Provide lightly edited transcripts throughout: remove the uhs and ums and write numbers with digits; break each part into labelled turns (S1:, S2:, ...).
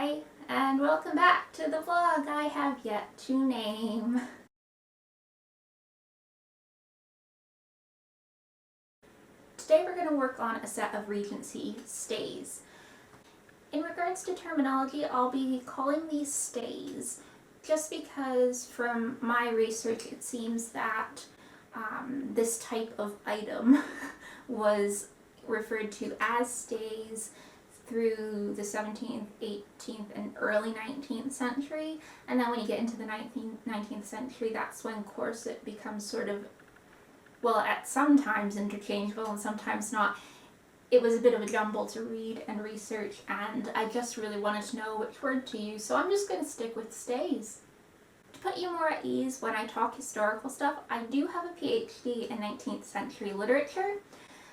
S1: Hi, and welcome back to the vlog I have yet to name. Today we're going to work on a set of Regency stays. In regards to terminology, I'll be calling these stays just because from my research it seems that this type of item was referred to as stays through the 17th, 18th, and early 19th century. And then when you get into the 19th century, that's when corset becomes sort of, well, at sometimes interchangeable and sometimes not. It was a bit of a jumble to read and research, and I just really wanted to know which word to use, so I'm just going to stick with stays. To put you more at ease when I talk historical stuff, I do have a PhD in 19th century literature,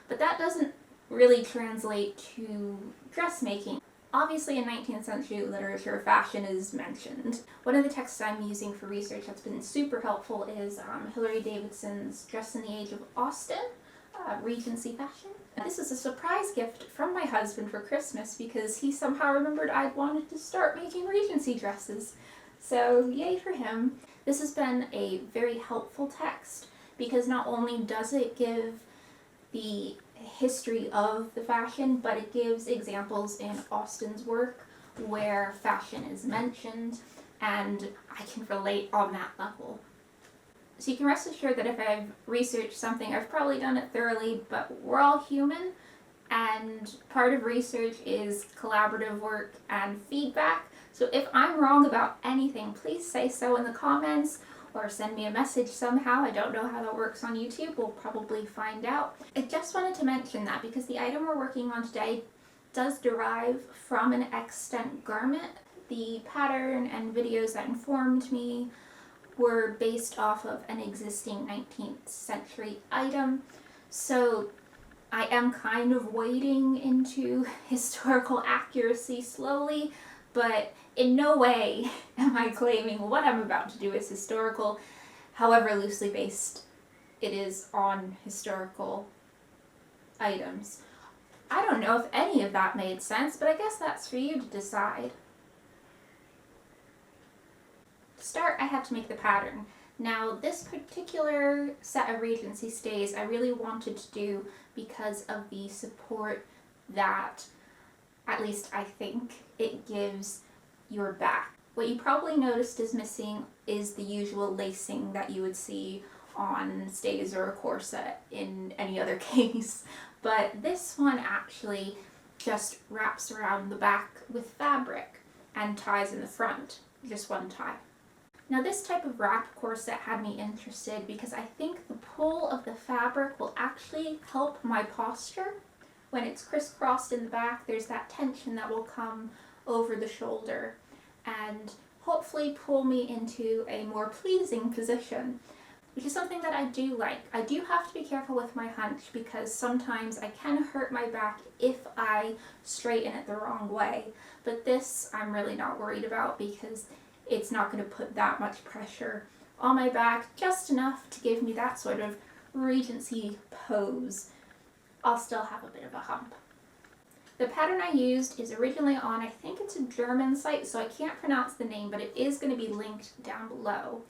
S1: but that doesn't really translate to dressmaking. Obviously in 19th century literature, fashion is mentioned. One of the texts I'm using for research that's been super helpful is Hilary Davidson's Dress in the Age of Austen, Regency fashion. This is a surprise gift from my husband for Christmas because he somehow remembered I'd wanted to start making Regency dresses. So yay for him. This has been a very helpful text because not only does it give the history of the fashion, but it gives examples in Austen's work where fashion is mentioned, and I can relate on that level. So you can rest assured that if I've researched something, I've probably done it thoroughly, but we're all human, and part of research is collaborative work and feedback. So if I'm wrong about anything, please say so in the comments, or send me a message somehow. I don't know how that works on YouTube. We'll probably find out. I just wanted to mention that because the item we're working on today does derive from an extant garment. The pattern and videos that informed me were based off of an existing 19th century item. So I am kind of wading into historical accuracy slowly, but in no way am I claiming what I'm about to do is historical, however loosely based it is on historical items. I don't know if any of that made sense, but I guess that's for you to decide. To start, I had to make the pattern. Now, this particular set of Regency stays I really wanted to do because of the support that, at least I think, it gives your back. What you probably noticed is missing is the usual lacing that you would see on stays or a corset in any other case, but this one actually just wraps around the back with fabric and ties in the front, just one tie. Now this type of wrap corset had me interested because I think the pull of the fabric will actually help my posture. When it's crisscrossed in the back, there's that tension that will come over the shoulder and hopefully pull me into a more pleasing position, which is something that I do like. I do have to be careful with my hunch because sometimes I can hurt my back if I straighten it the wrong way, but this I'm really not worried about because it's not going to put that much pressure on my back, just enough to give me that sort of Regency pose. I'll still have a bit of a hump. The pattern I used is originally on, I think it's a German site, so I can't pronounce the name, but it is going to be linked down below.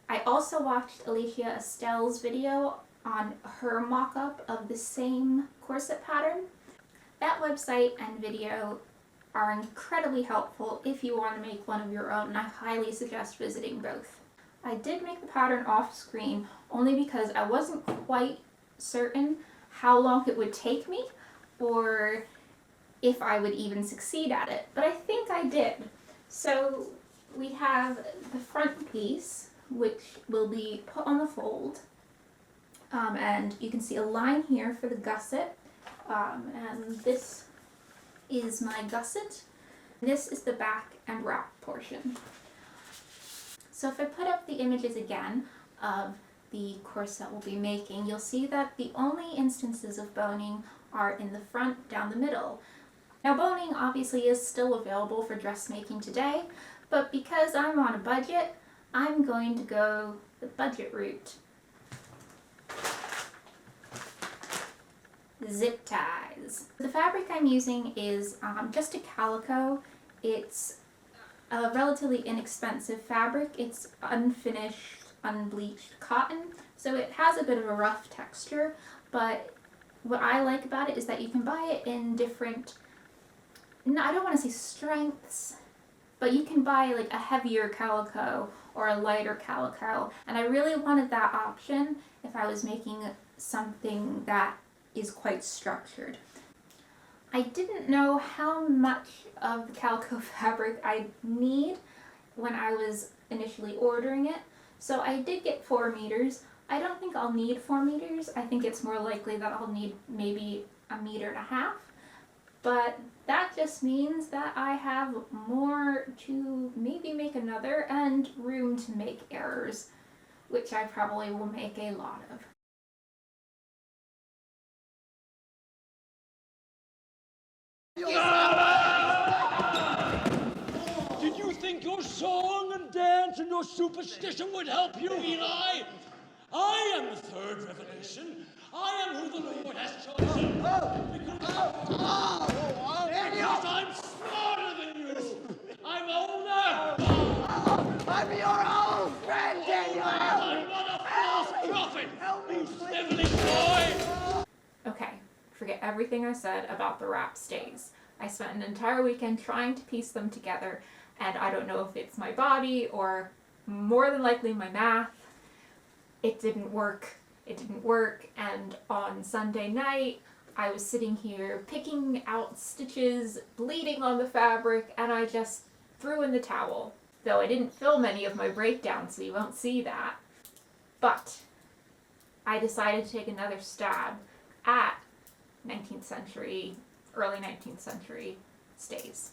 S1: I also watched Alicia Estelle's video on her mock-up of the same corset pattern. That website and video are incredibly helpful if you want to make one of your own, and I highly suggest visiting both. I did make the pattern off screen only because I wasn't quite certain how long it would take me or if I would even succeed at it, but I think I did. So we have the front piece, which will be put on the fold, and you can see a line here for the gusset, and this is my gusset. This is the back and wrap portion. So if I put up the images again of the corset we'll be making, you'll see that the only instances of boning are in the front down the middle. Now boning obviously is still available for dressmaking today, but because I'm on a budget, I'm going to go the budget route. Zip ties. The fabric I'm using is just a calico. It's a relatively inexpensive fabric. It's unfinished, unbleached cotton, so it has a bit of a rough texture, but what I like about it is that you can buy it in different, no, I don't want to say strengths, but you can buy like a heavier calico or a lighter calico, and I really wanted that option if I was making something that is quite structured. I didn't know how much of the calico fabric I need when I was initially ordering it, so I did get 4 meters. I don't think I'll need 4 meters. I think it's more likely that I'll need maybe 1.5 meters, but that just means that I have more to maybe make another and room to make errors, which I probably will make a lot of.
S2: Did you think your song and dance and your superstition would help you, Eli? I am the third revelation. I am who the Lord has chosen. Because I'm smarter than you. I'm older.
S3: I'm your old friend, Daniel!
S2: I'm not a false prophet.
S3: Help me,
S2: You
S3: please!
S2: sniveling boy.
S1: Okay, forget everything I said about the wrap stays. I spent an entire weekend trying to piece them together, and I don't know if it's my body or more than likely my math. It didn't work. It didn't work, and on Sunday night, I was sitting here picking out stitches, bleeding on the fabric, and I just threw in the towel. Though I didn't film any of my breakdown, so you won't see that. But I decided to take another stab at 19th century, early 19th century stays.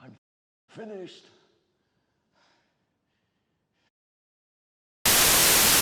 S2: I'm finished.